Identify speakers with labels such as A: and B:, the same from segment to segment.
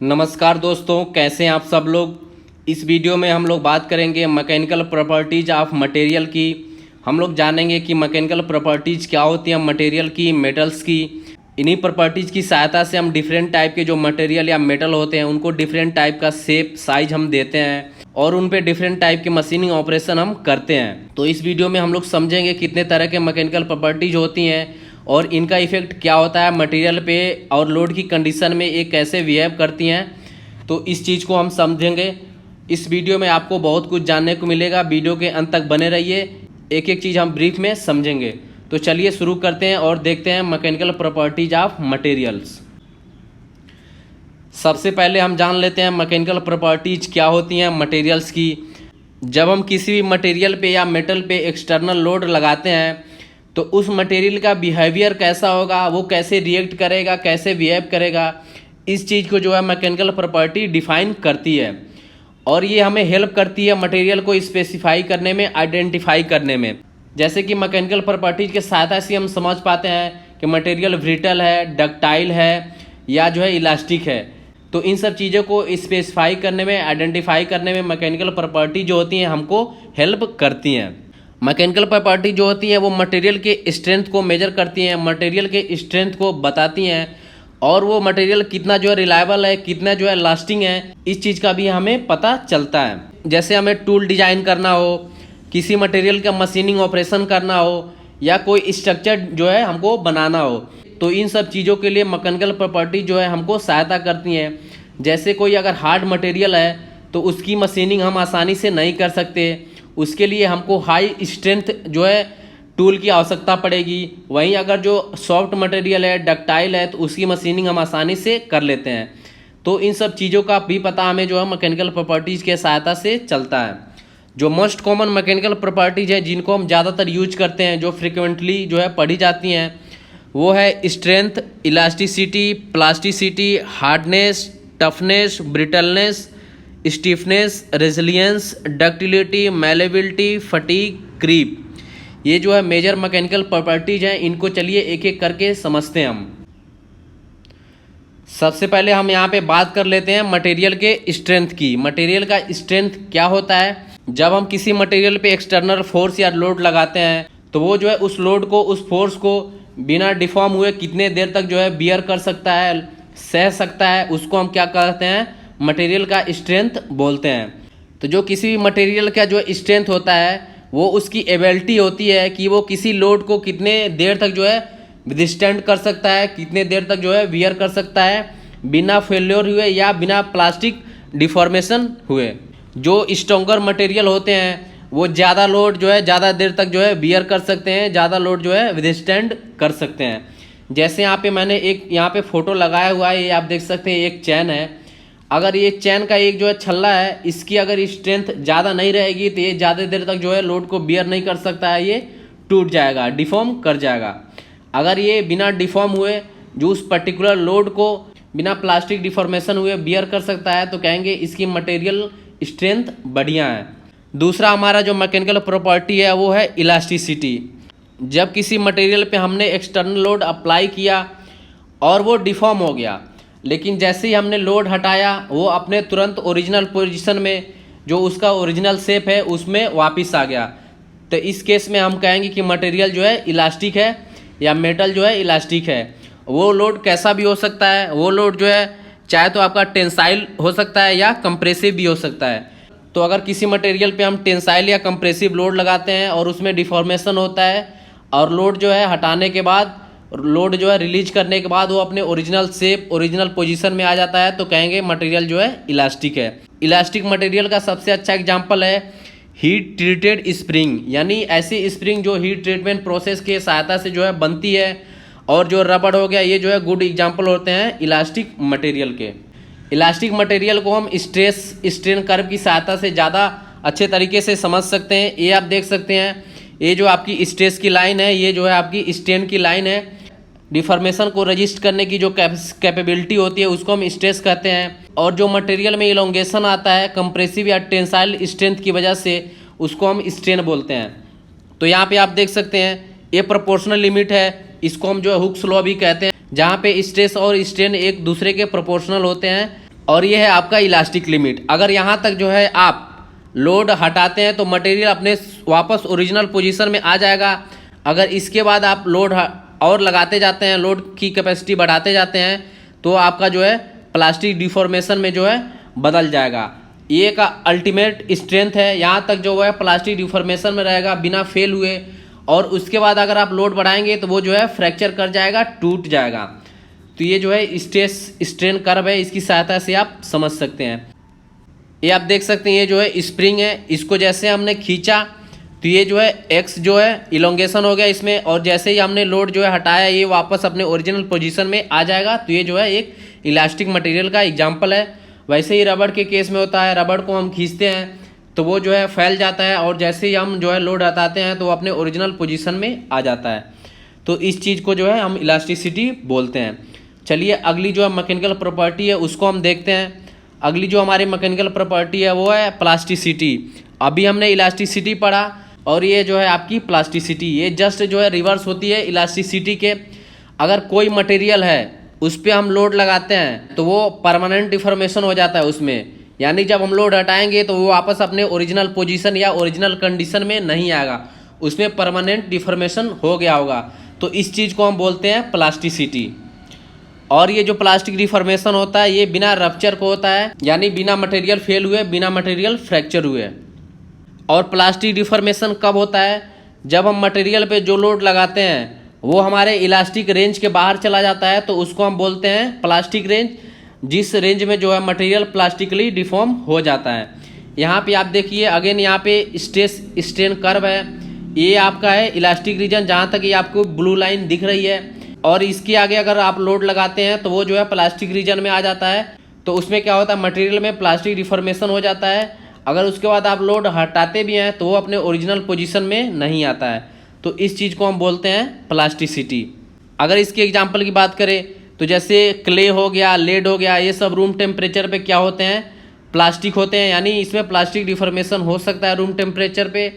A: नमस्कार दोस्तों, कैसे हैं आप सब लोग। इस वीडियो में हम लोग बात करेंगे मैकेनिकल प्रॉपर्टीज ऑफ मटेरियल की। हम लोग जानेंगे कि मैकेनिकल प्रॉपर्टीज क्या होती हैं मटेरियल की, मेटल्स की। इन्हीं प्रॉपर्टीज की सहायता से हम डिफरेंट टाइप के जो मटेरियल या मेटल होते हैं उनको डिफरेंट टाइप का शेप साइज हम देते हैं और उन पे डिफरेंट टाइप के मशीनिंग ऑपरेशन हम करते हैं। तो इस वीडियो में हम लोग समझेंगे कितने तरह के मैकेनिकल प्रॉपर्टीज होती हैं और इनका इफेक्ट क्या होता है मटेरियल पे और लोड की कंडीशन में ये कैसे बिहेव करती हैं। तो इस चीज़ को हम समझेंगे। इस वीडियो में आपको बहुत कुछ जानने को मिलेगा। वीडियो के अंत तक बने रहिए, एक एक चीज़ हम ब्रीफ में समझेंगे। तो चलिए शुरू करते हैं और देखते हैं मैकेनिकल प्रॉपर्टीज ऑफ मटेरियल्स। सबसे पहले हम जान लेते हैं मैकेनिकल प्रॉपर्टीज क्या होती हैं मटेरियल्स की। जब हम किसी भी मटेरियल पे या मेटल पे एक्सटर्नल लोड लगाते हैं तो उस मटेरियल का बिहेवियर कैसा होगा, वो कैसे रिएक्ट करेगा, कैसे बिहेव करेगा, इस चीज़ को जो है मैकेनिकल प्रॉपर्टी डिफाइन करती है। और ये हमें हेल्प करती है मटेरियल को स्पेसिफाई करने में, आइडेंटिफाई करने में। जैसे कि मैकेनिकल प्रॉपर्टीज के सहायता से हम समझ पाते हैं कि मटेरियल ब्रिटल है, डक्टाइल है या जो है इलास्टिक है। तो इन सब चीज़ों को स्पेसिफाई करने में, आइडेंटिफाई करने में मैकेनिकल प्रॉपर्टी जो होती हैं हमको हेल्प करती हैं। मैकेनिकल प्रॉपर्टी जो होती है वो मटेरियल के स्ट्रेंथ को मेजर करती हैं, मटेरियल के स्ट्रेंथ को बताती हैं और वो मटेरियल कितना जो है रिलायबल है, कितना जो है लास्टिंग है, इस चीज़ का भी हमें पता चलता है। जैसे हमें टूल डिजाइन करना हो, किसी मटेरियल का मशीनिंग ऑपरेशन करना हो या कोई स्ट्रक्चर जो है हमको बनाना हो, तो इन सब चीज़ों के लिए मैकेनिकल प्रॉपर्टी जो है हमको सहायता करती हैं। जैसे कोई अगर हार्ड मटेरियल है तो उसकी मशीनिंग हम आसानी से नहीं कर सकते, उसके लिए हमको हाई स्ट्रेंथ जो है टूल की आवश्यकता पड़ेगी। वहीं अगर जो सॉफ्ट मटेरियल है, डक्टाइल है, तो उसकी मशीनिंग हम आसानी से कर लेते हैं। तो इन सब चीज़ों का भी पता हमें जो है मैकेनिकल प्रॉपर्टीज़ के सहायता से चलता है। जो मोस्ट कॉमन मैकेनिकल प्रॉपर्टीज़ है जिनको हम ज़्यादातर यूज करते हैं, जो फ्रिक्वेंटली जो है पढ़ी जाती हैं, वो है strength, elasticity, plasticity, hardness, toughness, brittleness, stiffness, resilience, ductility, malleability, fatigue, creep. ये जो है मेजर मैकेनिकल प्रॉपर्टीज हैं। इनको चलिए एक एक करके समझते हैं हम। सबसे पहले हम यहाँ पे बात कर लेते हैं मटेरियल के स्ट्रेंथ की। मटेरियल का स्ट्रेंथ क्या होता है? जब हम किसी मटेरियल पे एक्सटर्नल फोर्स या लोड लगाते हैं तो वो जो है उस लोड को, उस फोर्स को बिना डिफॉर्म हुए कितने देर तक जो है बियर कर सकता है, सह सकता है, उसको हम क्या कहते हैं? मटेरियल का स्ट्रेंथ बोलते हैं। तो जो किसी भी मटेरियल का जो स्ट्रेंथ होता है वो उसकी एबिलिटी होती है कि वो किसी लोड को कितने देर तक जो है विदस्टैंड कर सकता है, कितने देर तक जो है वियर कर सकता है बिना फेल्योर हुए या बिना प्लास्टिक डिफॉर्मेशन हुए। जो स्ट्रॉन्गर मटेरियल होते हैं वो ज़्यादा लोड जो है ज़्यादा देर तक जो है बियर कर सकते हैं, ज़्यादा लोड जो है विदस्टैंड कर सकते हैं। जैसे यहाँ पे मैंने एक यहाँ पे फोटो लगाया हुआ है, ये आप देख सकते हैं, एक चैन है। अगर ये चैन का एक जो है छल्ला है, इसकी अगर स्ट्रेंथ ज़्यादा नहीं रहेगी तो ये ज़्यादा देर तक जो है लोड को बियर नहीं कर सकता है, ये टूट जाएगा, डिफॉर्म कर जाएगा। अगर ये बिना डिफॉर्म हुए जो उस पर्टिकुलर लोड को बिना प्लास्टिक डिफॉर्मेशन हुए बियर कर सकता है तो कहेंगे इसकी मटेरियल स्ट्रेंथ बढ़िया है। दूसरा हमारा जो मैकेनिकल प्रॉपर्टी है वो है इलास्टिसिटी। जब किसी मटेरियल पे हमने एक्सटर्नल लोड अप्लाई किया और वो डिफॉर्म हो गया, लेकिन जैसे ही हमने लोड हटाया वो अपने तुरंत ओरिजिनल पोजीशन में, जो उसका ओरिजिनल शेप है, उसमें वापस आ गया, तो इस केस में हम कहेंगे कि मटेरियल जो है इलास्टिक है या मेटल जो है इलास्टिक है। वो लोड कैसा भी हो सकता है, वो लोड जो है चाहे तो आपका टेंसाइल हो सकता है या कंप्रेसिव भी हो सकता है। तो अगर किसी मटेरियल पे हम टेंसाइल या कंप्रेसिव लोड लगाते हैं और उसमें डिफॉर्मेशन होता है और लोड जो है हटाने के बाद, लोड जो है रिलीज करने के बाद वो अपने ओरिजिनल शेप, ओरिजिनल पोजीशन में आ जाता है, तो कहेंगे मटेरियल जो है इलास्टिक है। इलास्टिक मटेरियल का सबसे अच्छा एग्जांपल है हीट ट्रीटेड स्प्रिंग, यानी ऐसी स्प्रिंग जो हीट ट्रीटमेंट प्रोसेस के सहायता से जो है बनती है। और जो रबड़ हो गया, ये जो है गुड एग्जांपल होते हैं इलास्टिक मटेरियल के। इलास्टिक मटेरियल को हम स्ट्रेस स्ट्रेन कर्व की सहायता से ज़्यादा अच्छे तरीके से समझ सकते हैं। ये आप देख सकते हैं, ये जो आपकी स्ट्रेस की लाइन है, ये जो है आपकी स्ट्रेन की लाइन है। डिफॉर्मेशन को रजिस्ट करने की जो कैपेबिलिटी होती है उसको हम स्ट्रेस कहते हैं। और जो मटेरियल में इलोंगेशन आता है कंप्रेसिव या टेंसाइल स्ट्रेंथ की वजह से, उसको हम स्ट्रेन बोलते हैं। तो यहाँ पे आप देख सकते हैं ये प्रोपोर्शनल लिमिट है, इसको हम जो है हुक्स लॉ भी कहते हैं, जहाँ पे स्ट्रेस और स्ट्रेन एक दूसरे के प्रोपोर्शनल होते हैं और ये है आपका इलास्टिक लिमिट। अगर यहाँ तक जो है आप लोड हटाते हैं तो मटेरियल अपने वापस ओरिजिनल पोजीशन में आ जाएगा। अगर इसके बाद आप लोड और लगाते जाते हैं, लोड की कैपेसिटी बढ़ाते जाते हैं, तो आपका जो है प्लास्टिक डिफॉर्मेशन में जो है बदल जाएगा। ये का अल्टीमेट स्ट्रेंथ है, यहाँ तक जो है प्लास्टिक डिफॉर्मेशन में रहेगा बिना फेल हुए। और उसके बाद अगर आप लोड बढ़ाएंगे तो वो जो है फ्रैक्चर कर जाएगा, टूट जाएगा। तो ये जो है स्ट्रेस स्ट्रेन कर्व है, इसकी सहायता से आप समझ सकते हैं। ये आप देख सकते हैं, ये जो है स्प्रिंग है, इसको जैसे हमने खींचा तो ये जो है एक्स जो है इलोंगेशन हो गया इसमें, और जैसे ही हमने लोड जो है हटाया ये वापस अपने ओरिजिनल पोजीशन में आ जाएगा। तो ये जो है एक इलास्टिक मटेरियल का एग्जांपल है। वैसे ही रबड़ के केस में होता है, रबड़ को हम खींचते हैं तो वो जो है फैल जाता है, और जैसे ही हम जो है लोड हटाते हैं तो वो अपने ओरिजिनल पोजीशन में आ जाता है। तो इस चीज़ को जो है हम इलास्टिसिटी बोलते हैं। चलिए अगली जो है मैकेनिकल प्रॉपर्टी है उसको हम देखते हैं। अगली जो हमारी मैकेनिकल प्रॉपर्टी है वो है प्लास्टिसिटी। अभी हमने इलास्टिसिटी पढ़ा और ये जो है आपकी प्लास्टिसिटी, ये जस्ट जो है रिवर्स होती है इलास्टिसिटी के। अगर कोई मटेरियल है उस पर हम लोड लगाते हैं तो वो परमानेंट डिफॉर्मेशन हो जाता है उसमें, यानी जब हम लोड हटाएंगे तो वो वापस अपने ओरिजिनल पोजीशन या ओरिजिनल कंडीशन में नहीं आएगा, उसमें परमानेंट डिफॉर्मेशन हो गया होगा। तो इस चीज़ को हम बोलते हैं प्लास्टिसिटी। और ये जो प्लास्टिक डिफॉर्मेशन होता है ये बिना रप्चर को होता है, यानी बिना मटेरियल फेल हुए, बिना मटेरियल फ्रैक्चर हुए। और प्लास्टिक डिफॉर्मेशन कब होता है? जब हम मटेरियल पे जो लोड लगाते हैं वो हमारे इलास्टिक रेंज के बाहर चला जाता है, तो उसको हम बोलते हैं प्लास्टिक रेंज, जिस रेंज में जो है मटेरियल प्लास्टिकली डिफॉर्म हो जाता है। यहाँ पे आप देखिए अगेन, यहाँ पे स्ट्रेस स्ट्रेन कर्व है, ये आपका है इलास्टिक रीजन, जहाँ तक ये आपको ब्लू लाइन दिख रही है। और इसके आगे अगर आप लोड लगाते हैं तो वो जो है प्लास्टिक रीजन में आ जाता है। तो उसमें क्या होता है, मटेरियल में प्लास्टिक डिफॉर्मेशन हो जाता है। अगर उसके बाद आप लोड हटाते भी हैं तो वो अपने ओरिजिनल पोजीशन में नहीं आता है। तो इस चीज़ को हम बोलते हैं प्लास्टिसिटी। अगर इसके एग्जांपल की बात करें तो जैसे क्ले हो गया, लेड हो गया, ये सब रूम टेम्परेचर पे क्या होते हैं, प्लास्टिक होते हैं, यानी इसमें प्लास्टिक डिफॉर्मेशन हो सकता है रूम टेम्परेचर पे।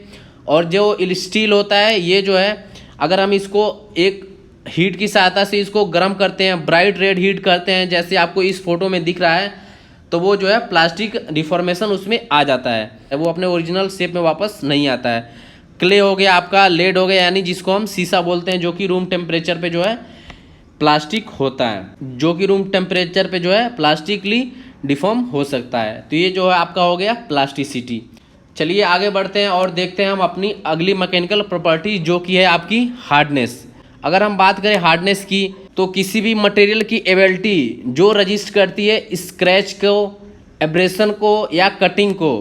A: और जो स्टील होता है ये जो है अगर हम इसको एक हीट की सहायता से इसको गर्म करते हैं, ब्राइट रेड हीट करते हैं, जैसे आपको इस फोटो में दिख रहा है, तो वो जो है प्लास्टिक डिफॉर्मेशन उसमें आ जाता है, वो अपने ओरिजिनल शेप में वापस नहीं आता है। क्ले हो गया आपका, लेड हो गया, यानी जिसको हम सीसा बोलते हैं, जो कि रूम टेम्परेचर पे जो है प्लास्टिक होता है, जो कि रूम टेम्परेचर पे जो है प्लास्टिकली डिफॉर्म हो सकता है। तो ये जो है आपका हो गया प्लास्टिसिटी। चलिए आगे बढ़ते हैं और देखते हैं हम अपनी अगली मैकेनिकल प्रॉपर्टी, जो कि है आपकी हार्डनेस। अगर हम बात करें हार्डनेस की तो किसी भी मटेरियल की एबिलिटी जो रजिस्ट करती है स्क्रैच को, एब्रेशन को या कटिंग को,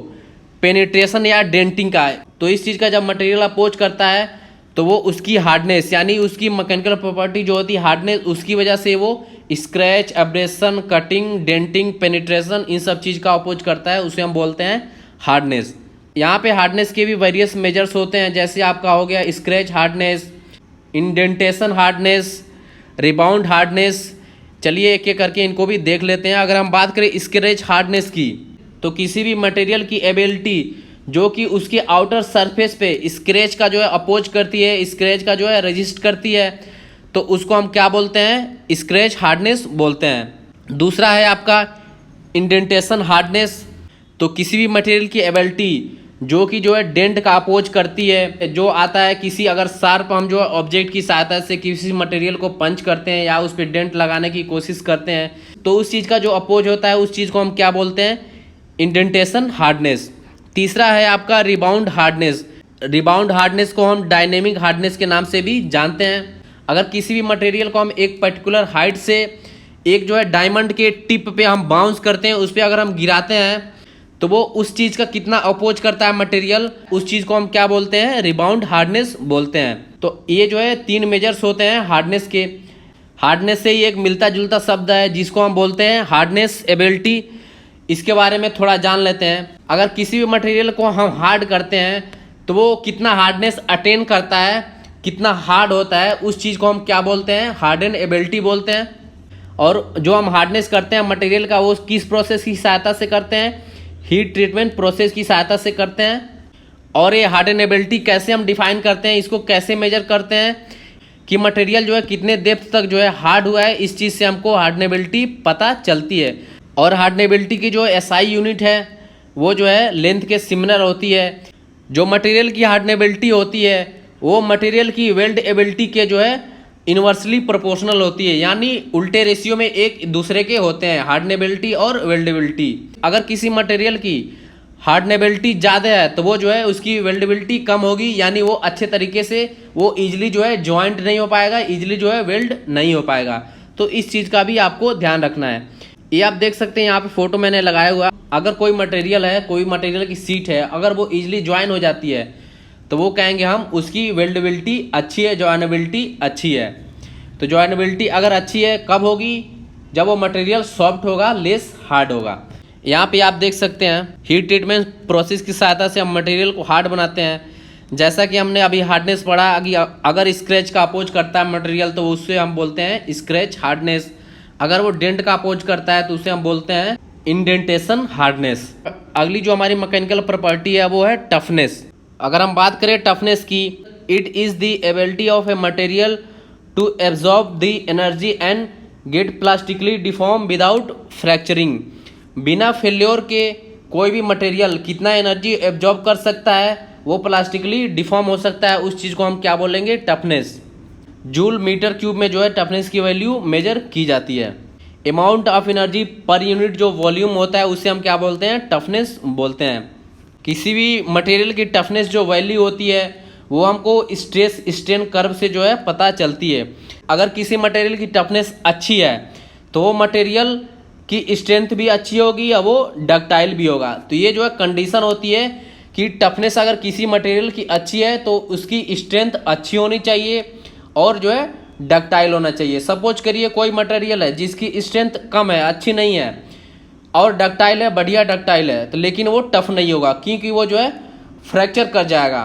A: पेनिट्रेशन या डेंटिंग का, तो इस चीज़ का जब मटेरियल अपोज करता है तो वो उसकी हार्डनेस, यानी उसकी मैकेनिकल प्रॉपर्टी जो होती है हार्डनेस, उसकी वजह से वो scratch, abrasion, cutting, denting, penetration, इन सब चीज़ का अपोज करता है, उसे हम बोलते हैं हार्डनेस। यहाँ पे हार्डनेस के भी वेरियस मेजर्स होते हैं, जैसे आपका हो गया scratch hardness, indentation hardness, rebound hardness. चलिए एक एक करके इनको भी देख लेते हैं। अगर हम बात करें स्क्रैच हार्डनेस की तो किसी भी मटेरियल की एबिलिटी जो कि उसके आउटर सरफेस पे स्क्रैच का जो है अपोज करती है, स्क्रैच का जो है रजिस्ट करती है, तो उसको हम क्या बोलते हैं, स्क्रैच हार्डनेस बोलते हैं। दूसरा है आपका इंडेंटेशन हार्डनेस, तो किसी भी मटेरियल की एबिलिटी जो कि जो है डेंट का अपोज करती है, जो आता है किसी अगर शार्प हम जो ऑब्जेक्ट की सहायता से किसी मटेरियल को पंच करते हैं या उस पर डेंट लगाने की कोशिश करते हैं, तो उस चीज़ का जो अपोज होता है उस चीज़ को हम क्या बोलते हैं, इंडेंटेशन हार्डनेस। तीसरा है आपका रिबाउंड हार्डनेस। रिबाउंड हार्डनेस को हम डायनेमिक हार्डनेस के नाम से भी जानते हैं। अगर किसी भी मटेरियल को हम एक पर्टिकुलर हाइट से एक जो है डायमंड के टिप पे हम बाउंस करते हैं, उस पर अगर हम गिराते हैं तो वो उस चीज़ का कितना अपोज करता है मटेरियल, उस चीज़ को हम क्या बोलते हैं, रिबाउंड हार्डनेस बोलते हैं। तो ये जो है 3 मेजर्स होते हैं हार्डनेस के। हार्डनेस से ही एक मिलता जुलता शब्द है जिसको हम बोलते हैं हार्डनेस एबिलिटी। इसके बारे में थोड़ा जान लेते हैं। अगर किसी भी मटेरियल को हम हार्ड करते हैं तो वो कितना हार्डनेस अटेन करता है, कितना हार्ड होता है, उस चीज़ को हम क्या बोलते हैं, हार्डन एबिलिटी बोलते हैं। और जो हम हार्डनेस करते हैं मटेरियल का वो किस प्रोसेस की सहायता से करते हैं, हीट ट्रीटमेंट प्रोसेस की सहायता से करते हैं। और ये हार्डनेबिलिटी कैसे हम डिफाइन करते हैं, इसको कैसे मेजर करते हैं कि मटेरियल जो है कितने डेप्थ तक जो है हार्ड हुआ है, इस चीज़ से हमको हार्डनेबिलिटी पता चलती है। और हार्डनेबिलिटी की जो एसआई यूनिट है वो जो है लेंथ के सिमिलर होती है। जो मटेरियल की हार्डनेबिलिटी होती है वो मटेरियल की वेल्डेबिलिटी के जो है इन्वर्सली प्रोपोर्शनल होती है, यानी उल्टे रेशियो में एक दूसरे के होते हैं हार्डनेबिलिटी और वेल्डेबिलिटी। अगर किसी मटेरियल की हार्डनेबिलिटी ज़्यादा है तो वो जो है उसकी वेल्डेबिलिटी कम होगी, यानी वो अच्छे तरीके से वो ईजिली जो है जॉइंट नहीं हो पाएगा, ईजिली जो है वेल्ड नहीं हो पाएगा। तो इस चीज़ का भी आपको ध्यान रखना है। ये आप देख सकते हैं यहाँ पे फोटो मैंने लगाया हुआ। अगर कोई मटेरियल है, कोई मटेरियल की सीट है, अगर वो ईजिली ज्वाइन हो जाती है तो वो कहेंगे हम उसकी वेल्डेबिलिटी अच्छी है, जॉइनेबिलिटी अच्छी है। तो जॉइनेबिलिटी अगर अच्छी है कब होगी? जब वो मटेरियल सॉफ्ट होगा, लेस हार्ड होगा। यहाँ पे आप देख सकते हैं हीट ट्रीटमेंट प्रोसेस की सहायता से हम मटेरियल को हार्ड बनाते हैं। जैसा कि हमने अभी हार्डनेस पढ़ा, अगर स्क्रैच का अपोज करता है मटेरियल तो उससे हम बोलते हैं स्क्रैच हार्डनेस। अगर वो डेंट का अपोज करता है तो उसे हम बोलते हैं इंडेंटेशन हार्डनेस। अगली जो हमारी मैकेनिकल प्रॉपर्टी है वो है टफनेस। अगर हम बात करें टफनेस की, it is the ability of a material to absorb the energy and get plastically deform without fracturing. बिना फेल्योर के कोई भी मटेरियल कितना एनर्जी एब्जॉर्ब कर सकता है, वो प्लास्टिकली डिफॉर्म हो सकता है, उस चीज़ को हम क्या बोलेंगे? टफनेस। जूल मीटर क्यूब में जो है टफनेस की वैल्यू मेजर की जाती है। Amount of energy per unit जो वॉल्यूम होता है उसे हम क्या बोलते हैं? टफनेस बोलते हैं। किसी भी मटेरियल की टफनेस जो वैल्यू होती है वो हमको स्ट्रेस स्ट्रेन कर्व से जो है पता चलती है। अगर किसी मटेरियल की टफनेस अच्छी है तो वो मटेरियल की स्ट्रेंथ भी अच्छी होगी और वो डक्टाइल भी होगा। तो ये जो है कंडीशन होती है कि टफनेस अगर किसी मटेरियल की अच्छी है तो उसकी स्ट्रेंथ अच्छी होनी चाहिए और जो है डक्टाइल होना चाहिए। सपोज करिए कोई मटेरियल है जिसकी स्ट्रेंथ कम है, अच्छी नहीं है, और डक्टाइल है, बढ़िया डक्टाइल है, तो लेकिन वो टफ नहीं होगा क्योंकि वो जो है फ्रैक्चर कर जाएगा,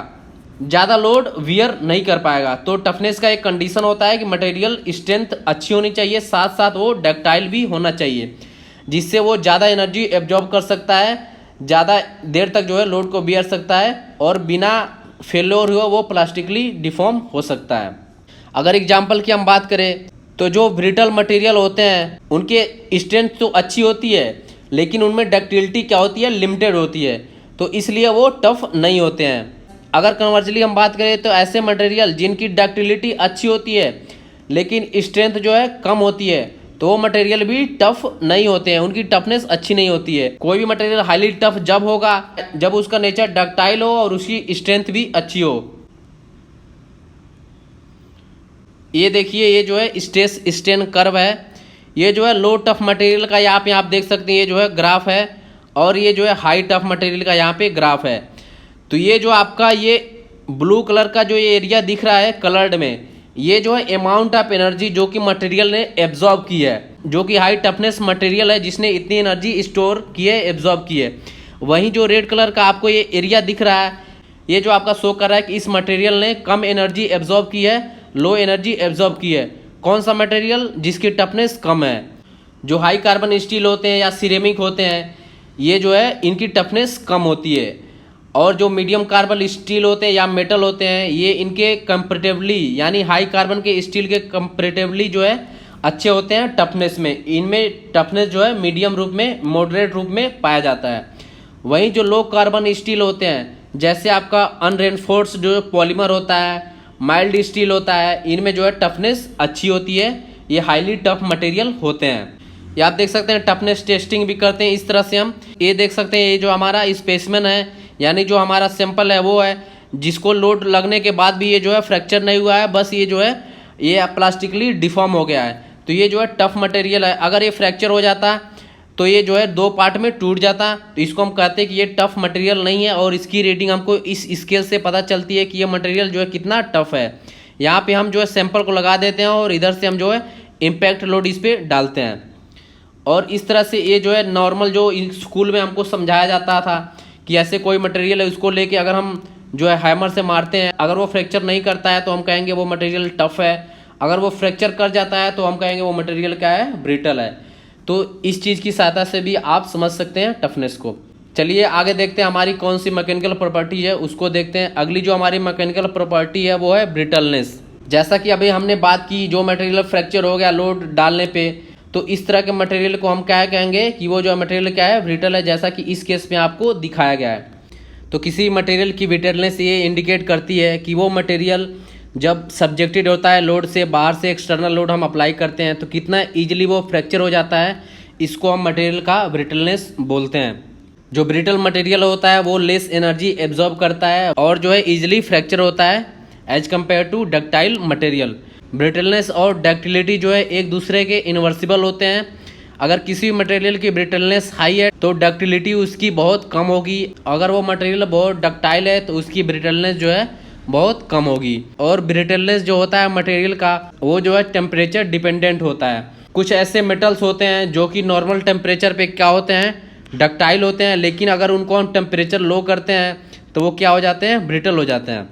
A: ज़्यादा लोड वियर नहीं कर पाएगा। तो टफनेस का एक कंडीशन होता है कि मटेरियल स्ट्रेंथ अच्छी होनी चाहिए, साथ साथ वो डक्टाइल भी होना चाहिए, जिससे वो ज़्यादा एनर्जी एब्जॉर्ब कर सकता है, ज़्यादा देर तक जो है लोड को बियर सकता है और बिना फेल्योर हुआ वो प्लास्टिकली डिफॉर्म हो सकता है। अगर एग्जाम्पल की हम बात करें तो जो ब्रिटल मटेरियल होते हैं उनके स्ट्रेंथ तो अच्छी होती है लेकिन उनमें डक्टिलिटी क्या होती है? लिमिटेड होती है, तो इसलिए वो टफ नहीं होते हैं। अगर कन्वर्सली हम बात करें तो ऐसे मटेरियल जिनकी डक्टिलिटी अच्छी होती है लेकिन स्ट्रेंथ जो है कम होती है तो वो मटेरियल भी टफ नहीं होते हैं, उनकी टफनेस अच्छी नहीं होती है। कोई भी मटेरियल हाईली टफ जब होगा जब उसका नेचर डक्टाइल हो और उसकी स्ट्रेंथ भी अच्छी हो। ये देखिए ये जो है स्ट्रेस स्ट्रेन कर्व है, ये जो है लो टफ मटेरियल का यहाँ पे आप देख सकते हैं ये जो है ग्राफ है, और ये जो है हाई टफ मटेरियल का यहाँ पे ग्राफ है। तो ये जो आपका ये ब्लू कलर का जो ये एरिया दिख रहा है कलर्ड में, ये जो है अमाउंट ऑफ एनर्जी जो कि मटेरियल ने एब्जॉर्ब की है, जो कि हाई टफनेस मटेरियल है जिसने इतनी एनर्जी स्टोर की है, एब्जॉर्ब की है। वहीं जो रेड कलर का आपको ये एरिया दिख रहा है, ये जो आपका शो कर रहा है कि इस मटेरियल ने कम एनर्जी एब्जॉर्ब की है, लो एनर्जी एब्जॉर्ब की है। कौन सा मटेरियल? जिसकी टफनेस कम है। जो हाई कार्बन स्टील होते हैं या सिरेमिक होते हैं ये जो है इनकी टफनेस कम होती है, और जो मीडियम कार्बन स्टील होते हैं या मेटल होते हैं ये इनके कंपेरेटिवली यानी हाई कार्बन के स्टील के कंपेरेटिवली जो है अच्छे होते हैं टफनेस में। इनमें टफनेस जो है मीडियम रूप में, मॉडरेट रूप में पाया जाता है। वहीं जो लो कार्बन स्टील होते हैं जैसे आपका अनरेनफोर्स्ड जो पॉलीमर होता है, माइल्ड स्टील होता है, इनमें जो है टफनेस अच्छी होती है, ये हाईली टफ मटेरियल होते हैं। ये आप देख सकते हैं टफनेस टेस्टिंग भी करते हैं इस तरह से हम। ये देख सकते हैं ये जो हमारा स्पेसिमेन है यानी जो हमारा सैंपल है वो है जिसको लोड लगने के बाद भी ये जो है फ्रैक्चर नहीं हुआ है, बस ये जो है ये प्लास्टिकली डिफॉर्म हो गया है। तो ये जो है टफ मटेरियल है। अगर ये फ्रैक्चर हो जाता तो ये जो है दो पार्ट में टूट जाता, तो इसको हम कहते हैं कि ये टफ मटेरियल नहीं है, और इसकी रेटिंग हमको इस स्केल से पता चलती है कि ये मटेरियल जो है कितना टफ है। यहाँ पे हम जो है सैंपल को लगा देते हैं और इधर से हम जो है इम्पैक्ट लोड इस पर डालते हैं। और इस तरह से ये जो है नॉर्मल जो स्कूल में हमको समझाया जाता था कि ऐसे कोई मटेरियल है उसको लेके अगर हम जो है हैमर से मारते हैं, अगर वो फ्रैक्चर नहीं करता है तो हम कहेंगे वो मटेरियल टफ है, अगर वो फ्रैक्चर कर जाता है तो हम कहेंगे वो मटेरियल क्या है? ब्रिटल है। तो इस चीज़ की सहायता से भी आप समझ सकते हैं टफनेस को। चलिए आगे देखते हैं हमारी कौन सी मैकेनिकल प्रॉपर्टी है उसको देखते हैं। अगली जो हमारी मैकेनिकल प्रॉपर्टी है वो है ब्रिटलनेस। जैसा कि अभी हमने बात की जो मटेरियल फ्रैक्चर हो गया लोड डालने पे तो इस तरह के मटेरियल को हम क्या कहेंगे कि वो जो मटेरियल क्या है, ब्रिटल है, जैसा कि इस केस में आपको दिखाया गया है। तो किसी मटेरियल की ब्रिटलनेस ये इंडिकेट करती है कि वो मटेरियल जब सब्जेक्टेड होता है लोड से, बाहर से एक्सटर्नल लोड हम अप्लाई करते हैं तो कितना ईजिली वो फ्रैक्चर हो जाता है, इसको हम मटेरियल का ब्रिटलनेस बोलते हैं। जो ब्रिटल मटेरियल होता है वो लेस एनर्जी एब्जॉर्ब करता है और जो है ईजिली फ्रैक्चर होता है as compared to ductile material. Brittleness और डक्टिलिटी जो है एक दूसरे के इन्वर्सिबल होते हैं। अगर किसी मटेरियल की ब्रिटलनेस हाई है तो डक्टिलिटी उसकी बहुत कम होगी, अगर वो मटेरियल बहुत डक्टाइल है तो उसकी ब्रिटलनेस जो है बहुत कम होगी। और ब्रिटलनेस जो होता है मटेरियल का वो जो है टेम्परेचर डिपेंडेंट होता है। कुछ ऐसे मेटल्स होते हैं जो कि नॉर्मल टेम्परेचर पे क्या होते हैं, डक्टाइल होते हैं, लेकिन अगर उनको हम टेम्परेचर लो करते हैं तो वो क्या हो जाते हैं, ब्रिटल हो जाते हैं।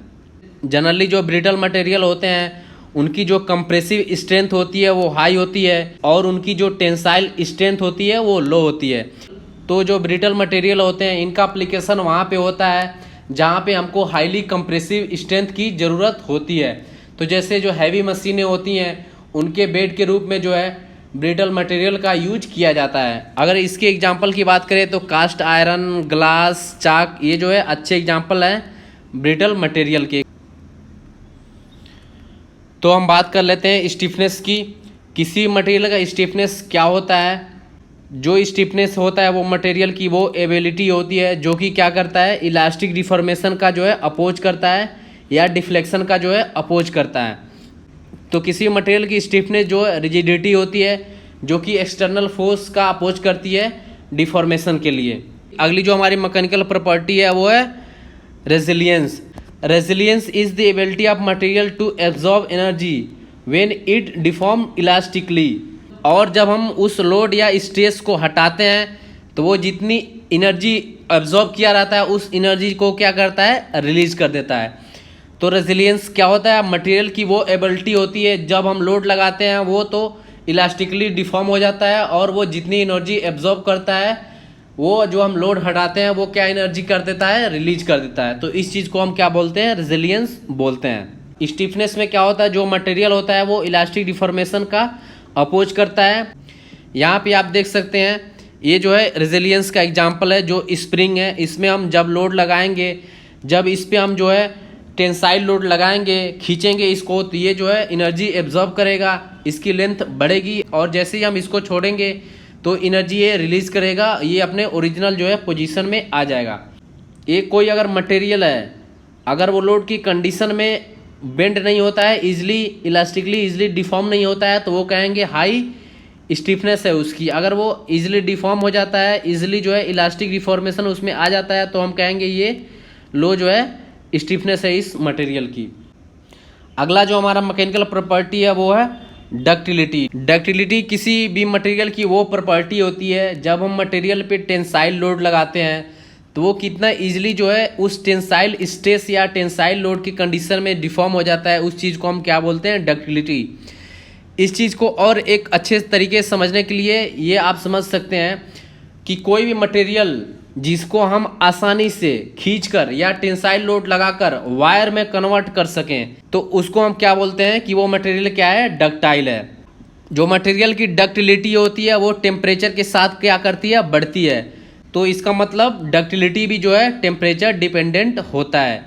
A: जनरली जो ब्रिटल मटेरियल होते हैं उनकी जो कंप्रेसिव स्ट्रेंथ होती है वो हाई होती है और उनकी जो टेंसाइल स्ट्रेंथ होती है वो लो होती है। तो जो ब्रिटल मटेरियल होते हैं इनका एप्लीकेशन वहाँ पे होता है जहाँ पे हमको हाईली कंप्रेसिव स्ट्रेंथ की ज़रूरत होती है। तो जैसे जो हैवी मशीनें होती हैं उनके बेड के रूप में जो है ब्रिटल मटेरियल का यूज किया जाता है। अगर इसके एग्जांपल की बात करें तो कास्ट आयरन, ग्लास, चाक, ये जो है अच्छे एग्जांपल हैं ब्रिटल मटेरियल के। तो हम बात कर लेते हैं स्टिफनेस की। किसी मटेरियल का स्टिफनेस क्या होता है? जो स्टिफनेस होता है वो मटेरियल की वो एबिलिटी होती है जो कि क्या करता है, इलास्टिक डिफॉर्मेशन का जो है अपोज करता है या डिफ्लेक्शन का जो है अपोज करता है। तो किसी मटेरियल की स्टिफनेस जो है रिजिडिटी होती है जो कि एक्सटर्नल फोर्स का अपोज करती है डिफॉर्मेशन के लिए। अगली जो हमारी मैकेनिकल प्रॉपर्टी है वो है resilience. Resilience is the ability of material to absorb energy when it deform elastically. और जब हम उस लोड या स्ट्रेस को हटाते हैं तो वो जितनी एनर्जी एब्जॉर्ब किया रहता है उस एनर्जी को क्या करता है, रिलीज कर देता है। तो रेजिलियंस क्या होता है, मटेरियल की वो एबिलिटी होती है जब हम लोड लगाते हैं वो तो इलास्टिकली डिफॉर्म हो जाता है और वो जितनी एनर्जी एब्जॉर्ब करता है वो जो हम लोड हटाते हैं वो क्या एनर्जी कर देता है, रिलीज कर देता है। तो इस चीज़ को हम क्या बोलते हैं, रेजिलियंस बोलते हैं। स्टिफनेस में क्या होता है, जो मटेरियल होता है वो इलास्टिक डिफॉर्मेशन का अपोज करता है। यहाँ पे आप देख सकते हैं ये जो है रेजिलियंस का एग्जांपल है जो स्प्रिंग है। इसमें हम जब लोड लगाएंगे, जब इस पे हम जो है टेंसाइल लोड लगाएंगे, खींचेंगे इसको, तो ये जो है एनर्जी एब्जॉर्ब करेगा, इसकी लेंथ बढ़ेगी और जैसे ही हम इसको छोड़ेंगे तो एनर्जी ये रिलीज करेगा, ये अपने ओरिजिनल जो है पोजीशन में आ जाएगा। ये कोई अगर मटेरियल है अगर वो लोड की कंडीशन में बेंड नहीं होता है, इजीली इलास्टिकली इजीली डिफॉर्म नहीं होता है, तो वो कहेंगे हाई स्टिफनेस है उसकी। अगर वो इजीली डिफॉर्म हो जाता है, इजीली जो है इलास्टिक डिफॉर्मेशन उसमें आ जाता है, तो हम कहेंगे ये लो जो है स्टिफनेस है इस मटेरियल की। अगला जो हमारा मैकेनिकल प्रॉपर्टी है वो है डक्टिलिटी। डक्टिलिटी किसी भी मटेरियल की वो प्रॉपर्टी होती है जब हम मटेरियल पे टेंसाइल लोड लगाते हैं तो वो कितना इजीली जो है उस टेंसाइल स्ट्रेस या टेंसाइल लोड की कंडीशन में डिफॉर्म हो जाता है, उस चीज़ को हम क्या बोलते हैं, डक्टिलिटी। इस चीज़ को और एक अच्छे तरीके से समझने के लिए ये आप समझ सकते हैं कि कोई भी मटेरियल जिसको हम आसानी से खींचकर या टेंसाइल लोड लगाकर वायर में कन्वर्ट कर सकें तो उसको हम क्या बोलते हैं कि वो मटेरियल क्या है, डक्टाइल है। जो मटेरियल की डक्टिलिटी होती है वो टेम्परेचर के साथ क्या करती है, बढ़ती है। तो इसका मतलब डक्टिलिटी भी जो है टेम्परेचर डिपेंडेंट होता है।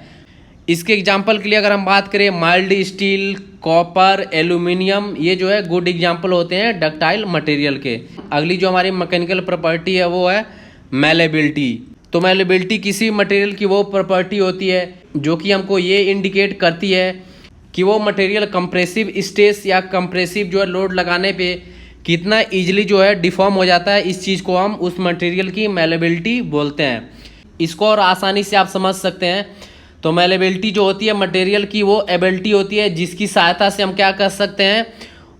A: इसके एग्जाम्पल के लिए अगर हम बात करें, माइल्ड स्टील, कॉपर, एल्यूमिनियम, ये जो है गुड एग्जाम्पल होते हैं डक्टाइल मटेरियल के। अगली जो हमारी मैकेनिकल प्रॉपर्टी है वो है मैलेबिलिटी। तो मैलेबिलिटी किसी मटेरियल की वो प्रॉपर्टी होती है जो कि हमको ये इंडिकेट करती है कि वो मटेरियल कंप्रेसिव स्ट्रेस या कंप्रेसिव जो है लोड लगाने पे कितना इजीली जो है डिफॉर्म हो जाता है। इस चीज़ को हम उस मटेरियल की मैलेबिलिटी बोलते हैं। इसको और आसानी से आप समझ सकते हैं। तो मैलेबिलिटी जो होती है मटेरियल की वो एबिलिटी होती है जिसकी सहायता से हम क्या कर सकते हैं,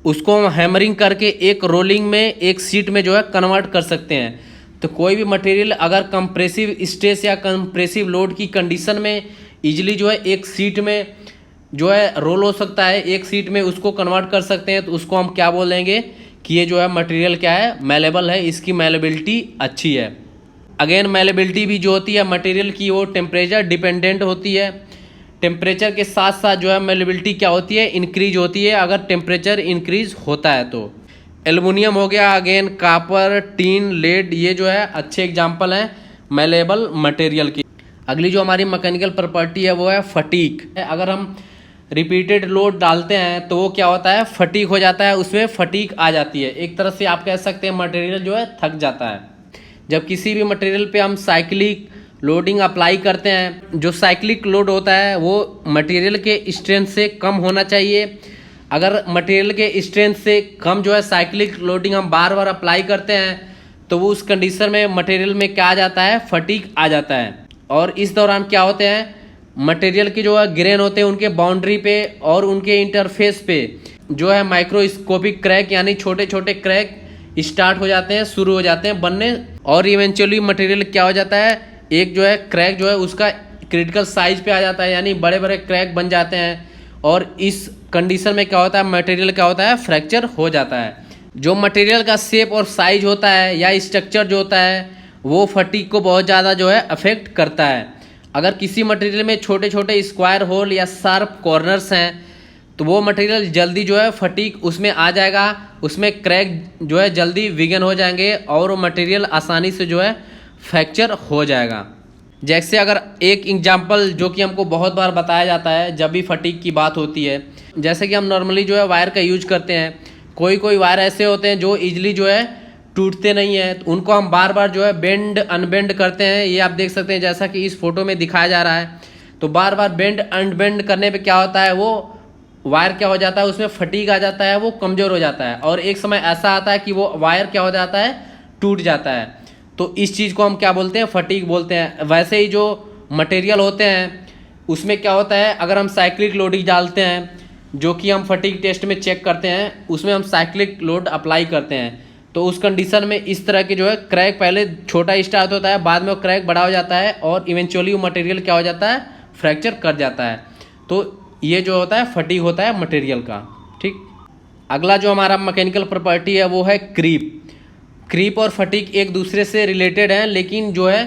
A: उसको हम हैमरिंग करके एक रोलिंग में, एक सीट में जो है कन्वर्ट कर सकते हैं। तो कोई भी मटेरियल अगर कंप्रेसिव स्ट्रेस या कंप्रेसिव लोड की कंडीशन में इजीली जो है एक सीट में जो है रोल हो सकता है, एक सीट में उसको कन्वर्ट कर सकते हैं, तो उसको हम क्या बोलेंगे कि ये जो है मटेरियल क्या है, मैलेबल है, इसकी मैलेबिलिटी अच्छी है। अगेन मैलेबिलिटी भी जो होती है मटेरियल की वो टेम्परेचर डिपेंडेंट होती है। टेम्परेचर के साथ साथ जो है मैलेबिलिटी क्या होती है, इंक्रीज होती है अगर टेम्परेचर इंक्रीज होता है तो। एल्युमिनियम हो गया, अगेन कापर, टीन, लेड, ये जो है अच्छे एग्जाम्पल हैं मैलेबल मटेरियल की। अगली जो हमारी मैकेनिकल प्रॉपर्टी है वो है फटीक। अगर हम रिपीटेड लोड डालते हैं तो वो क्या होता है, फटीक हो जाता है, उसमें फटीक आ जाती है। एक तरह से आप कह सकते हैं मटेरियल जो है थक जाता है। जब किसी भी मटेरियल पे हम साइक्लिक लोडिंग अप्लाई करते हैं, जो साइक्लिक लोड होता है वो मटेरियल के स्ट्रेंथ से कम होना चाहिए। अगर मटेरियल के स्ट्रेंथ से कम जो है साइक्लिक लोडिंग हम बार बार अप्लाई करते हैं तो वो उस कंडीशन में मटेरियल में क्या आ जाता है, फटीक आ जाता है। और इस दौरान क्या होते हैं, मटेरियल की जो है ग्रेन होते हैं उनके बाउंड्री पे और उनके इंटरफेस पे जो है माइक्रोस्कोपिक क्रैक यानी छोटे छोटे क्रैक स्टार्ट हो जाते हैं, शुरू हो जाते हैं बनने। और इवेंचुअली मटेरियल क्या हो जाता है, एक जो है क्रैक जो है उसका क्रिटिकल साइज पे आ जाता है, यानी बड़े बड़े क्रैक बन जाते हैं। और इस कंडीशन में क्या होता है, मटेरियल क्या होता है, फ्रैक्चर हो जाता है। जो मटेरियल का शेप और साइज होता है या स्ट्रक्चर जो होता है वो फटीग को बहुत ज़्यादा जो है अफेक्ट करता है। अगर किसी मटेरियल में छोटे छोटे स्क्वायर होल या शार्प कॉर्नर्स हैं तो वो मटेरियल जल्दी जो है फटीग उसमें आ जाएगा, उसमें क्रैक जो है जल्दी विगन हो जाएंगे और वो मटेरियल आसानी से जो है फ्रैक्चर हो जाएगा। जैसे अगर एक एग्जांपल जो कि हमको बहुत बार बताया जाता है जब भी फटीग की बात होती है, जैसे कि हम नॉर्मली जो है वायर का यूज करते हैं, कोई कोई वायर ऐसे होते हैं जो इजीली जो है टूटते नहीं हैं, तो उनको हम बार बार जो है बेंड अनबेंड करते हैं। ये आप देख सकते हैं जैसा कि इस फोटो में दिखाया जा रहा है। तो बार बार बेंड अनबेंड करने पे क्या होता है, वो वायर क्या हो जाता है, उसमें फटीग आ जाता है, वो कमज़ोर हो जाता है और एक समय ऐसा आता है कि वो वायर क्या हो जाता है, टूट जाता है। तो इस चीज़ को हम क्या बोलते हैं, फटीग बोलते हैं। वैसे ही जो मटेरियल होते हैं उसमें क्या होता है, अगर हम साइक्लिक लोडिंग डालते हैं जो कि हम फटीग टेस्ट में चेक करते हैं, उसमें हम साइक्लिक लोड अप्लाई करते हैं तो उस कंडीशन में इस तरह के जो है क्रैक पहले छोटा स्टार्ट होता है, बाद में वो क्रैक बड़ा हो जाता है और इवेंचुअली वो मटेरियल क्या हो जाता है, फ्रैक्चर कर जाता है। तो ये जो होता है फटीग होता है मटेरियल का। ठीक, अगला जो हमारा मैकेनिकल प्रॉपर्टी है वो है क्रीप। क्रीप और फटीग एक दूसरे से रिलेटेड हैं, लेकिन जो है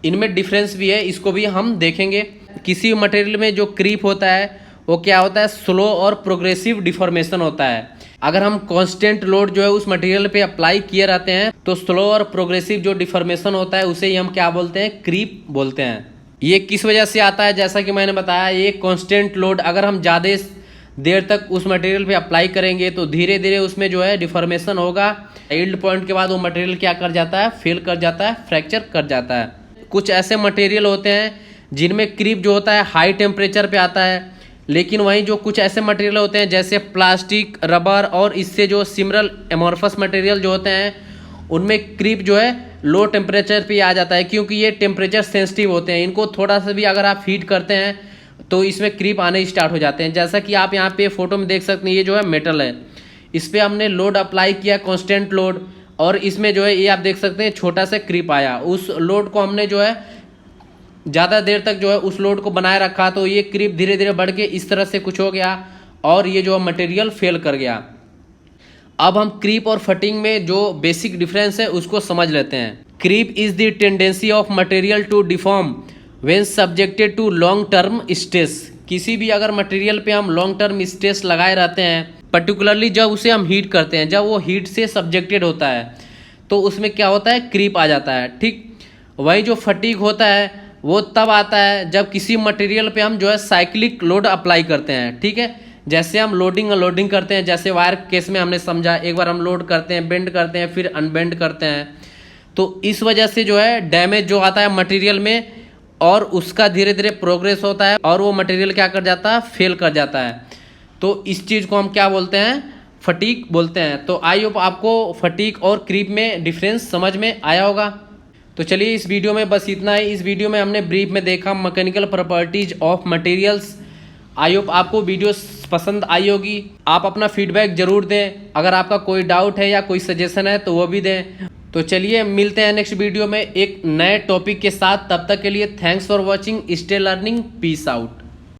A: इनमें डिफरेंस भी है, इसको भी हम देखेंगे। किसी मटेरियल में जो क्रीप होता है वो क्या होता है, स्लो और प्रोग्रेसिव डिफॉर्मेशन होता है। अगर हम कांस्टेंट लोड जो है उस मटेरियल पे अप्लाई किए रहते हैं तो स्लो और प्रोग्रेसिव जो डिफॉर्मेशन होता है उसे ही हम क्या बोलते हैं, क्रीप बोलते हैं। ये किस वजह से आता है, जैसा कि मैंने बताया, ये कांस्टेंट लोड अगर हम ज़्यादा देर तक उस मटेरियल पे अप्लाई करेंगे तो धीरे धीरे उसमें जो है डिफॉर्मेशन होगा। यील्ड पॉइंट के बाद वो मटेरियल क्या कर जाता है, फेल कर जाता है, फ्रैक्चर कर जाता है। कुछ ऐसे मटेरियल होते हैं जिनमें क्रीप जो होता है हाई टेम्परेचर पे आता है, लेकिन वहीं जो कुछ ऐसे मटेरियल होते हैं जैसे प्लास्टिक, रबर और इससे जो सिमिलर एमोर्फस मटेरियल जो होते हैं उनमें क्रीप जो है लो टेम्परेचर पे आ जाता है, क्योंकि ये टेम्परेचर सेंसिटिव होते हैं। इनको थोड़ा सा भी अगर आप हीट करते हैं तो इसमें क्रीप आने स्टार्ट हो जाते हैं। जैसा कि आप यहाँ पे फोटो में देख सकते हैं, ये जो है मेटल है, इस पर हमने लोड अप्लाई किया कांस्टेंट लोड और इसमें जो है ये आप देख सकते हैं छोटा सा क्रीप आया। उस लोड को हमने जो है ज़्यादा देर तक जो है उस लोड को बनाए रखा तो ये क्रीप धीरे धीरे बढ़ के इस तरह से कुछ हो गया और ये जो मटेरियल फेल कर गया। अब हम क्रीप और फटीग में जो बेसिक डिफरेंस है उसको समझ लेते हैं। Creep is the tendency of material to deform when subjected to long term stress. किसी भी अगर मटेरियल पे हम लॉन्ग टर्म स्ट्रेस लगाए रहते हैं, पर्टिकुलरली जब उसे हम हीट करते हैं, जब वो हीट से सब्जेक्टेड होता है तो उसमें क्या होता है, क्रीप आ जाता है। ठीक, वही जो फटीग होता है वो तब आता है जब किसी मटेरियल पे हम जो है साइक्लिक लोड अप्लाई करते हैं। ठीक है, जैसे हम लोडिंग अनलोडिंग करते हैं, जैसे वायर केस में हमने समझा, एक बार हम लोड करते हैं, बेंड करते हैं, फिर अनबेंड करते हैं, तो इस वजह से जो है डैमेज जो आता है मटेरियल में और उसका धीरे धीरे प्रोग्रेस होता है और वो मटेरियल क्या कर जाता है, फेल कर जाता है। तो इस चीज़ को हम क्या बोलते हैं, फटीग बोलते हैं। तो आई होप आपको फटीग और क्रीप में डिफरेंस समझ में आया होगा। तो चलिए इस वीडियो में बस इतना ही। इस वीडियो में हमने ब्रीफ में देखा mechanical properties of materials. I hope आपको वीडियो पसंद आई होगी। आप अपना फीडबैक जरूर दें, अगर आपका कोई डाउट है या कोई सजेशन है तो वो भी दें। तो चलिए मिलते हैं नेक्स्ट वीडियो में एक नए टॉपिक के साथ। तब तक के लिए thanks for watching, stay learning, peace out.